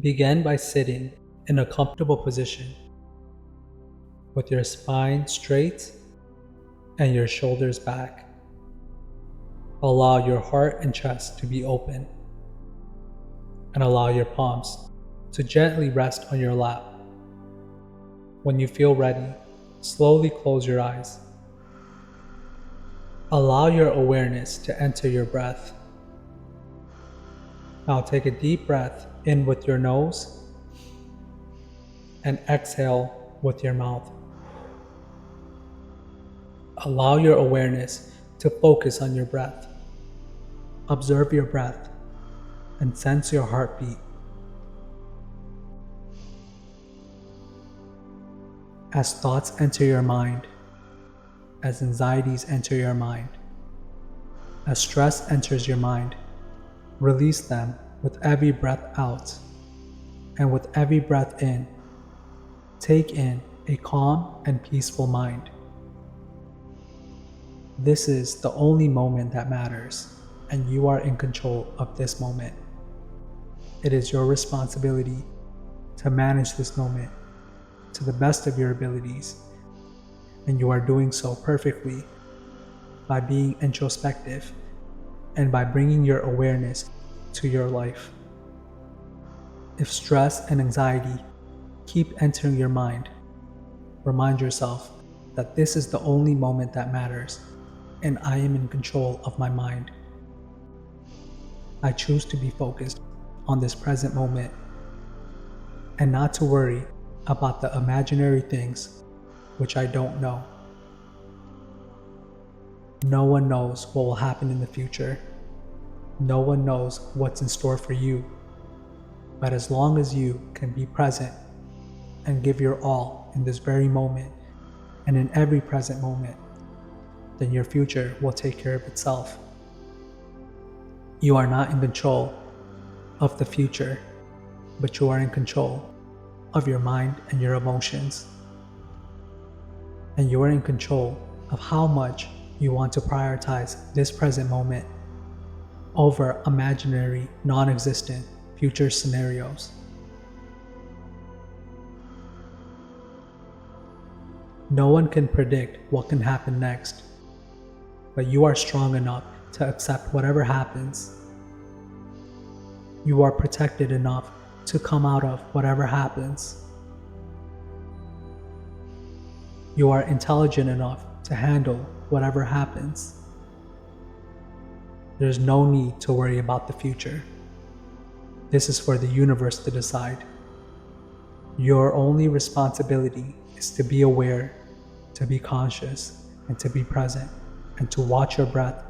Begin by sitting in a comfortable position with your spine straight and your shoulders back. Allow your heart and chest to be open and allow your palms to gently rest on your lap. When you feel ready, slowly close your eyes. Allow your awareness to enter your breath. Now take a deep breath in with your nose and exhale with your mouth. Allow your awareness to focus on your breath. Observe your breath and sense your heartbeat. As thoughts enter your mind, as anxieties enter your mind, as stress enters your mind, release them with every breath out, and with every breath in, take in a calm and peaceful mind. This is the only moment that matters, and you are in control of this moment. It is your responsibility to manage this moment to the best of your abilities, and you are doing so perfectly by being introspective and by bringing your awareness to your life. If stress and anxiety keep entering your mind, remind yourself that this is the only moment that matters, and I am in control of my mind. I choose to be focused on this present moment and not to worry about the imaginary things which I don't know. No one knows what will happen in the future. No one knows what's in store for you. But as long as you can be present and give your all in this very moment and in every present moment, then your future will take care of itself. You are not in control of the future, but you are in control of your mind and your emotions. And you are in control of how much you want to prioritize this present moment over imaginary, non-existent future scenarios. No one can predict what can happen next, but you are strong enough to accept whatever happens. You are protected enough to come out of whatever happens. You are intelligent enough to handle whatever happens. There's no need to worry about the future. This is for the universe to decide. Your only responsibility is to be aware, to be conscious, and to be present, and to watch your breath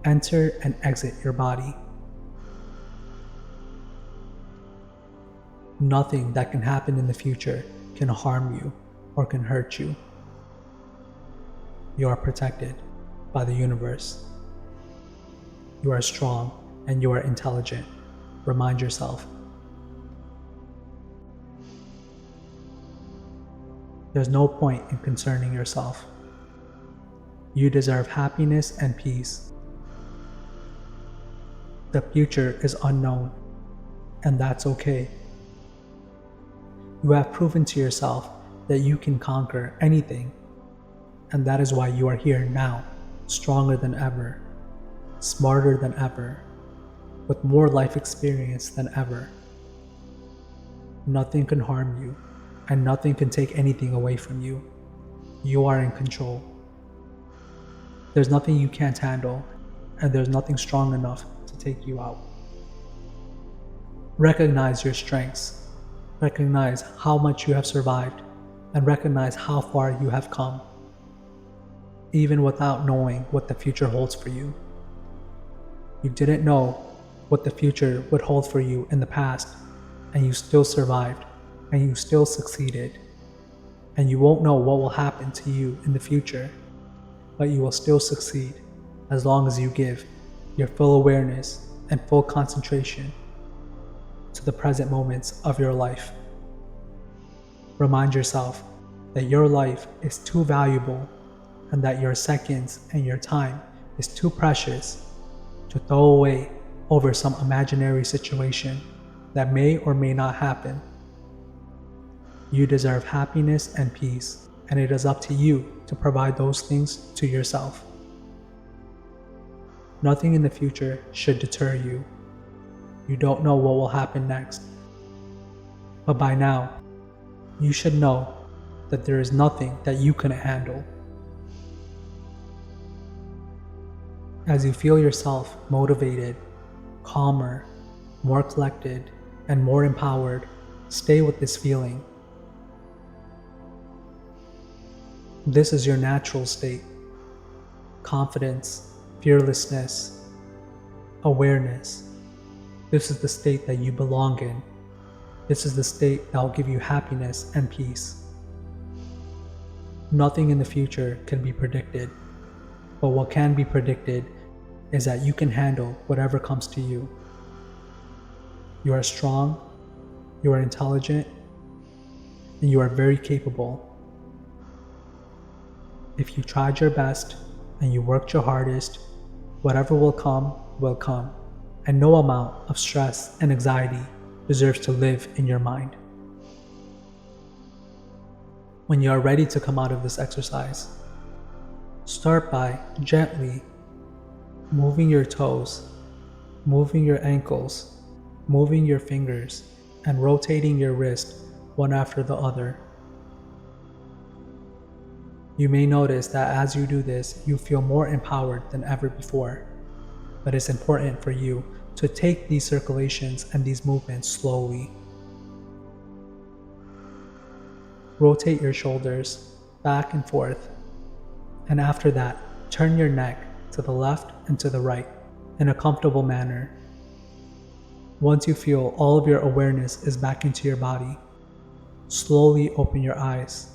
enter and exit your body. Nothing that can happen in the future can harm you or can hurt you. You are protected by the universe. You are strong and you are intelligent. Remind yourself. There's no point in concerning yourself. You deserve happiness and peace. The future is unknown, and that's okay. You have proven to yourself that you can conquer anything, and that is why you are here now, stronger than ever, smarter than ever, with more life experience than ever. Nothing can harm you, and nothing can take anything away from you. You are in control. There's nothing you can't handle, and there's nothing strong enough to take you out. Recognize your strengths. Recognize how much you have survived, and recognize how far you have come, even without knowing what the future holds for you. You didn't know what the future would hold for you in the past, and you still survived, and you still succeeded. And you won't know what will happen to you in the future, but you will still succeed as long as you give your full awareness and full concentration to the present moments of your life. Remind yourself that your life is too valuable and that your seconds and your time is too precious to throw away over some imaginary situation that may or may not happen. You deserve happiness and peace, and it is up to you to provide those things to yourself. Nothing in the future should deter you. You don't know what will happen next. But by now, you should know that there is nothing that you couldn't handle. As you feel yourself motivated, calmer, more collected, and more empowered, stay with this feeling. This is your natural state. Confidence, fearlessness, awareness. This is the state that you belong in. This is the state that will give you happiness and peace. Nothing in the future can be predicted, but what can be predicted is that you can handle whatever comes to you. You are strong, you are intelligent, and you are very capable. If you tried your best and you worked your hardest, whatever will come, and no amount of stress and anxiety deserves to live in your mind. When you are ready to come out of this exercise, start by gently moving your toes, moving your ankles, moving your fingers, and rotating your wrist one after the other. You may notice that as you do this, you feel more empowered than ever before, but it's important for you to take these circulations and these movements slowly. Rotate your shoulders back and forth, and after that, turn your neck to the left and to the right in a comfortable manner. Once you feel all of your awareness is back into your body, slowly open your eyes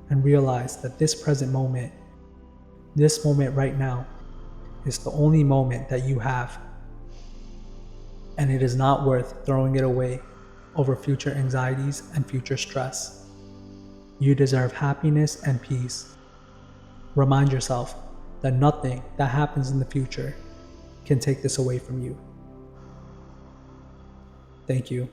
and realize that this present moment, this moment right now, is the only moment that you have. And it is not worth throwing it away over future anxieties and future stress. You deserve happiness and peace. Remind yourself that nothing that happens in the future can take this away from you. Thank you.